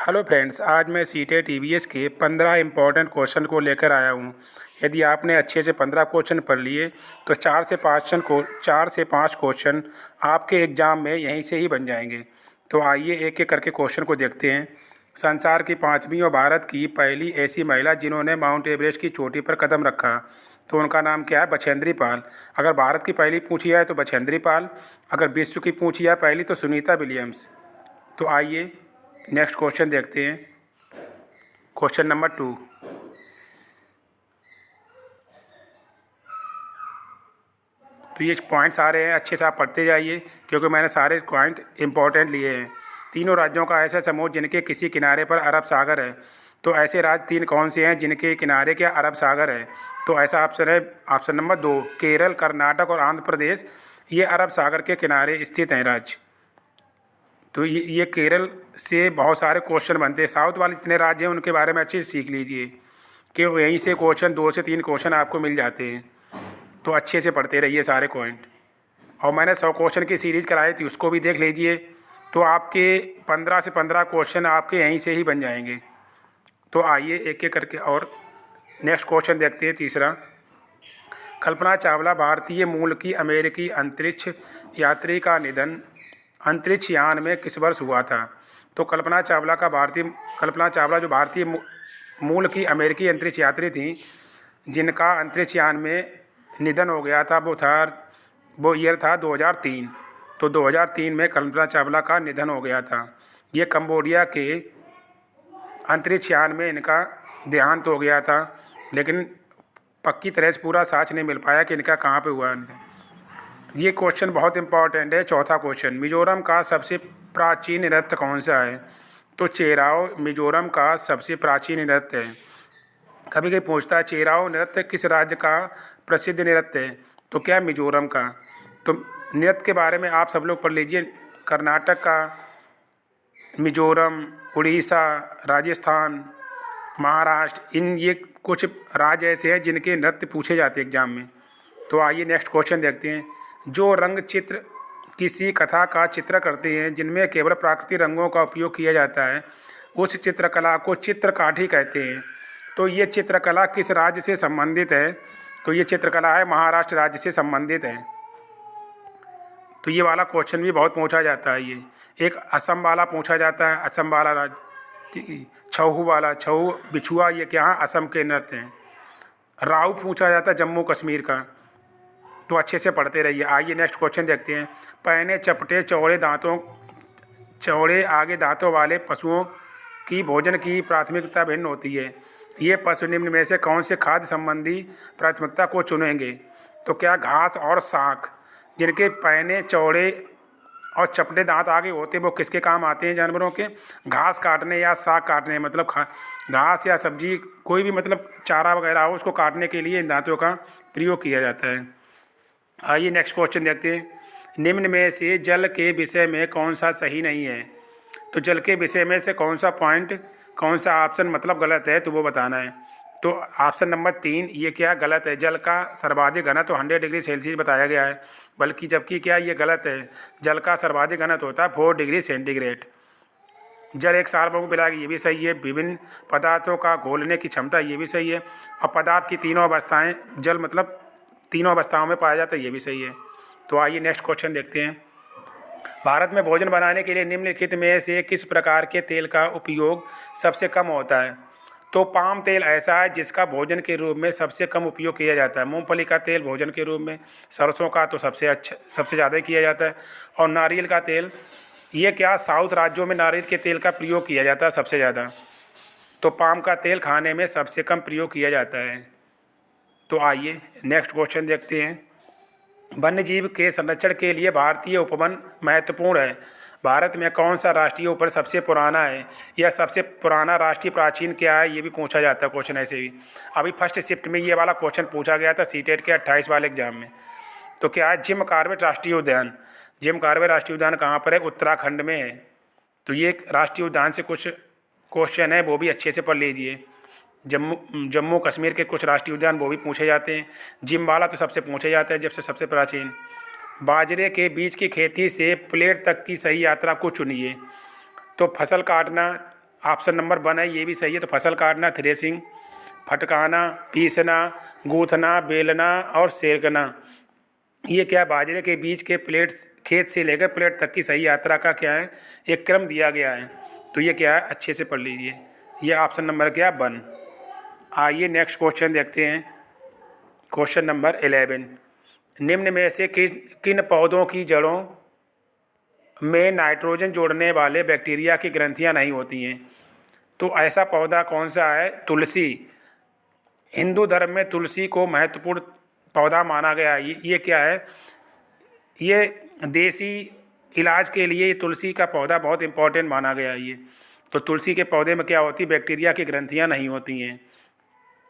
Hello friends, आज मैं CTET EVS के 15 इम्पॉर्टेंट क्वेश्चन को लेकर आया हूँ। यदि आपने अच्छे से 15 क्वेश्चन पढ़ लिए तो 4 से 5 क्वेश्चन आपके एग्ज़ाम में यहीं से ही बन जाएंगे। तो आइए एक एक करके क्वेश्चन को देखते हैं। संसार की 5वीं और भारत की पहली ऐसी महिला जिन्होंने माउंट एवरेस्ट की चोटी पर कदम रखा, तो उनका नाम क्या है? बछेंद्री पाल। अगर भारत की पहली पूछी जाए तो बछेंद्री पाल, अगर विश्व की पूछी जाए पहली तो सुनीता विलियम्स। तो आइए नेक्स्ट क्वेश्चन देखते हैं। Question number 2। तो ये पॉइंट्स आ रहे हैं, अच्छे से आप पढ़ते जाइए क्योंकि मैंने सारे पॉइंट इंपॉर्टेंट लिए हैं। तीनों राज्यों का ऐसा समूह जिनके किसी किनारे पर अरब सागर है। तो ऐसे राज्य 3 कौन से हैं जिनके किनारे क्या अरब सागर है? तो ऐसा ऑप्शन है ऑप्शन नंबर 2, केरल, कर्नाटक और आंध्र प्रदेश। ये अरब सागर के किनारे स्थित हैं राज्य। तो ये केरल से बहुत सारे क्वेश्चन बनते हैं। साउथ वाले जितने राज्य हैं उनके बारे में अच्छे से सीख लीजिए कि यहीं से क्वेश्चन 2 से 3 क्वेश्चन आपको मिल जाते हैं। तो अच्छे से पढ़ते रहिए सारे पॉइंट। और मैंने 100 क्वेश्चन की सीरीज़ कराई थी, उसको भी देख लीजिए। तो आपके 15 से 15 क्वेश्चन आपके यहीं से ही बन जाएंगे। तो आइए एक एक करके और नेक्स्ट क्वेश्चन देखते हैं। तीसरा, कल्पना चावला भारतीय मूल की अमेरिकी अंतरिक्ष यात्री का निधन अंतरिक्ष यान में किस वर्ष हुआ था? तो कल्पना चावला जो भारतीय मूल की अमेरिकी अंतरिक्ष यात्री थी जिनका अंतरिक्ष यान में निधन हो गया था, वो ईयर था 2003। तो 2003 में कल्पना चावला का निधन हो गया था। ये कंबोडिया के अंतरिक्ष यान में इनका देहांत हो गया था, लेकिन पक्की तरह से पूरा साक्ष्य नहीं मिल पाया कि इनका कहाँ पे हुआ। ये क्वेश्चन बहुत इंपॉर्टेंट है। चौथा क्वेश्चन, मिजोरम का सबसे प्राचीन नृत्य कौन सा है? तो चेराओ मिजोरम का सबसे प्राचीन नृत्य है। कभी कभी पूछता है चेराओ नृत्य किस राज्य का प्रसिद्ध नृत्य है? तो क्या मिजोरम का। तो नृत्य के बारे में आप सब लोग पढ़ लीजिए। कर्नाटक का, मिजोरम, उड़ीसा, राजस्थान, महाराष्ट्र, ये कुछ राज्य ऐसे हैं जिनके नृत्य पूछे जाते हैं एग्जाम में। तो आइए नेक्स्ट क्वेश्चन देखते हैं। जो रंग चित्र किसी कथा का चित्र करते हैं जिनमें केवल प्राकृतिक रंगों का उपयोग किया जाता है, उस चित्रकला को चित्रकाठी कहते हैं। तो ये चित्रकला किस राज्य से संबंधित है? तो ये चित्रकला है महाराष्ट्र राज्य से संबंधित है। तो ये वाला क्वेश्चन भी बहुत पूछा जाता है। ये एक असम वाला पूछा जाता है, असम वाला राज्य, छऊ वाला, छऊ बिछुआ, ये क्या है? असम के नृत्य हैं। राव पूछा जाता है जम्मू कश्मीर का। तो अच्छे से पढ़ते रहिए। आइए नेक्स्ट क्वेश्चन देखते हैं। पहने चपटे चौड़े आगे दांतों वाले पशुओं की भोजन की प्राथमिकता भिन्न होती है। ये पशु निम्न में से कौन से खाद्य संबंधी प्राथमिकता को चुनेंगे? तो क्या घास और साग। जिनके पहने चौड़े और चपटे दांत आगे होते वो किसके काम आते हैं? जानवरों के घास काटने या साग काटने, मतलब घास या सब्जी, कोई भी मतलब चारा वगैरह हो उसको काटने के लिए इन दांतों का प्रयोग किया जाता है। आइए नेक्स्ट क्वेश्चन देखते हैं। निम्न में से जल के विषय में कौन सा सही नहीं है? तो जल के विषय में से कौन सा ऑप्शन मतलब गलत है, तो वो बताना है। तो ऑप्शन नंबर 3 ये क्या गलत है? जल का सर्वाधिक घनत्व 100 डिग्री सेल्सियस बताया गया है, बल्कि जबकि क्या ये गलत है। जल का सर्वाधिक घनत्व होता है 4 डिग्री सेंटीग्रेड। जल एक सार्वभौमिक विलायक, ये भी सही है। विभिन्न पदार्थों का घोलने की क्षमता, ये भी सही है। और पदार्थ की तीनों अवस्थाएं, जल मतलब तीनों अवस्थाओं में पाया जाता है, ये भी सही है। तो आइए नेक्स्ट क्वेश्चन देखते हैं। भारत में भोजन बनाने के लिए निम्नलिखित में से किस प्रकार के तेल का उपयोग सबसे कम होता है? तो पाम तेल ऐसा है जिसका भोजन के रूप में सबसे कम उपयोग किया जाता है। मूंगफली का तेल भोजन के रूप में, सरसों का तो सबसे ज़्यादा किया जाता है। और नारियल का तेल, ये क्या साउथ राज्यों में नारियल के तेल का प्रयोग किया जाता है सबसे ज़्यादा। तो पाम का तेल खाने में सबसे कम प्रयोग किया जाता है। तो आइए नेक्स्ट क्वेश्चन देखते हैं। वन्य जीव के संरक्षण के लिए भारतीय उपवन महत्वपूर्ण है। भारत में कौन सा राष्ट्रीय उपवन सबसे पुराना है, या सबसे पुराना राष्ट्रीय प्राचीन क्या है, ये भी पूछा जाता है क्वेश्चन ऐसे भी। अभी फर्स्ट शिफ्ट में ये वाला क्वेश्चन पूछा गया था सीटेट के 28 वाले एग्जाम में। तो क्या है? जिम कॉर्बेट राष्ट्रीय उद्यान। जिम कॉर्बेट राष्ट्रीय उद्यान कहाँ पर है? उत्तराखंड में है। तो ये राष्ट्रीय उद्यान से कुछ क्वेश्चन है, वो भी अच्छे से पढ़ लीजिए। जम्मू कश्मीर के कुछ राष्ट्रीय उद्यान वो भी पूछे जाते हैं। जिम वाला तो सबसे पूछे जाता है जब से सबसे प्राचीन। बाजरे के बीज की खेती से प्लेट तक की सही यात्रा को चुनिए। तो फसल काटना, ऑप्शन नंबर 1 है, ये भी सही है। तो फसल काटना, थ्रेसिंग, फटकाना, पीसना, गूंथना, बेलना और सेकना। ये क्या बाजरे के बीज के प्लेट्स खेत से लेकर प्लेट तक की सही यात्रा का क्या है, एक क्रम दिया गया है। तो ये क्या है, अच्छे से पढ़ लीजिए। ये ऑप्शन नंबर क्या, 1। आइए नेक्स्ट क्वेश्चन देखते हैं। क्वेश्चन नंबर 11, निम्न में से किन किन पौधों की जड़ों में नाइट्रोजन जोड़ने वाले बैक्टीरिया की ग्रंथियां नहीं होती हैं? तो ऐसा पौधा कौन सा है, तुलसी। हिंदू धर्म में तुलसी को महत्वपूर्ण पौधा माना गया है। ये क्या है, ये देसी इलाज के लिए ये तुलसी का पौधा बहुत इंपॉर्टेंट माना गया है ये। तो तुलसी के पौधे में क्या होती, बैक्टीरिया की ग्रंथियां नहीं होती हैं।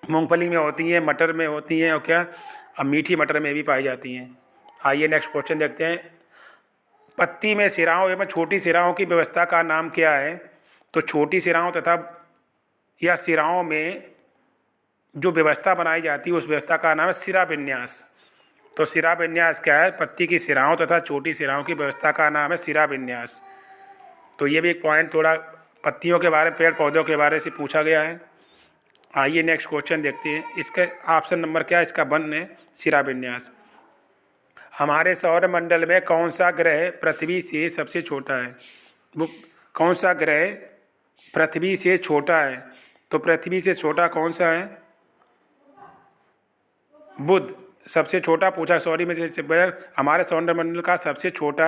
मूंगफली में होती हैं, मटर में होती हैं और क्या, अब मीठी मटर में भी पाई जाती हैं। आइए नेक्स्ट क्वेश्चन देखते हैं। पत्ती में सिराओं एवं छोटी सिराओं की व्यवस्था का नाम क्या है? तो छोटी सिराओं तथा या सिराओं में जो व्यवस्था बनाई जाती है उस व्यवस्था का नाम है सिरा विन्यास। तो सिरा विन्यास क्या है, पत्ती की सिराओं तथा छोटी सिराओं की व्यवस्था का नाम है सिरा विन्यास। तो ये भी एक पॉइंट थोड़ा पत्तियों के बारे में, पेड़ पौधों के बारे से पूछा गया है। आइए नेक्स्ट क्वेश्चन देखते हैं। इसका ऑप्शन नंबर क्या है, इसका 1 है, सिरा विन्यास। हमारे सौर मंडल में कौन सा ग्रह पृथ्वी से सबसे छोटा है? वो कौन सा ग्रह पृथ्वी से छोटा है? तो पृथ्वी से छोटा कौन सा है, बुध सबसे छोटा पूछा। सॉरी मैं हमारे सौरमंडल का सबसे छोटा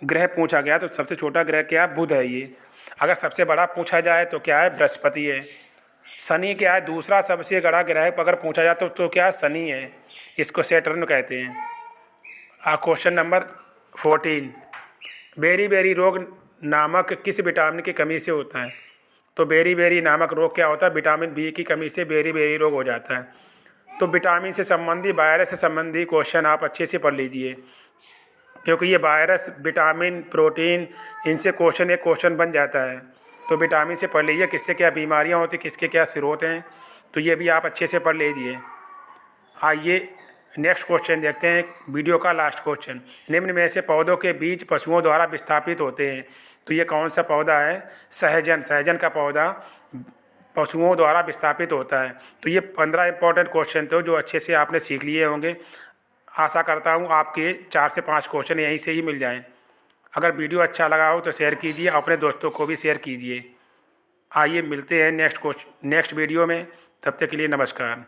ग्रह पूछा गया, तो सबसे छोटा ग्रह क्या है, बुध है ये। अगर सबसे बड़ा पूछा जाए तो क्या है, बृहस्पति है। शनि क्या है, दूसरा सबसे बड़ा ग्रह अगर पूछा जाए तो क्या है, शनि है। इसको सैटर्न कहते हैं। क्वेश्चन नंबर 14, बेरी बेरी रोग नामक किस विटामिन की कमी से होता है? तो बेरी बेरी नामक रोग क्या होता है, विटामिन बी की कमी से बेरी बेरी रोग हो जाता है। तो विटामिन से संबंधी, वायरस से संबंधी क्वेश्चन आप अच्छे से पढ़ लीजिए, क्योंकि ये वायरस, विटामिन, प्रोटीन, इनसे क्वेश्चन एक क्वेश्चन बन जाता है। तो विटामिन से पढ़ लीजिए किससे क्या बीमारियां होती, किसके क्या स्रोत हैं, तो ये भी आप अच्छे से पढ़ लीजिए। आइए नेक्स्ट क्वेश्चन देखते हैं, वीडियो का लास्ट क्वेश्चन। निम्न में से पौधों के बीज पशुओं द्वारा विस्थापित होते हैं? तो ये कौन सा पौधा है, सहजन। सहजन का पौधा पशुओं द्वारा विस्थापित होता है। तो ये 15 इंपॉर्टेंट क्वेश्चन थे जो अच्छे से आपने सीख लिए होंगे। आशा करता हूँ आपके 4 से 5 क्वेश्चन यहीं से ही मिल जाएं। अगर वीडियो अच्छा लगा हो तो शेयर कीजिए, अपने दोस्तों को भी शेयर कीजिए। आइए मिलते हैं नेक्स्ट वीडियो में, तब तक के लिए नमस्कार।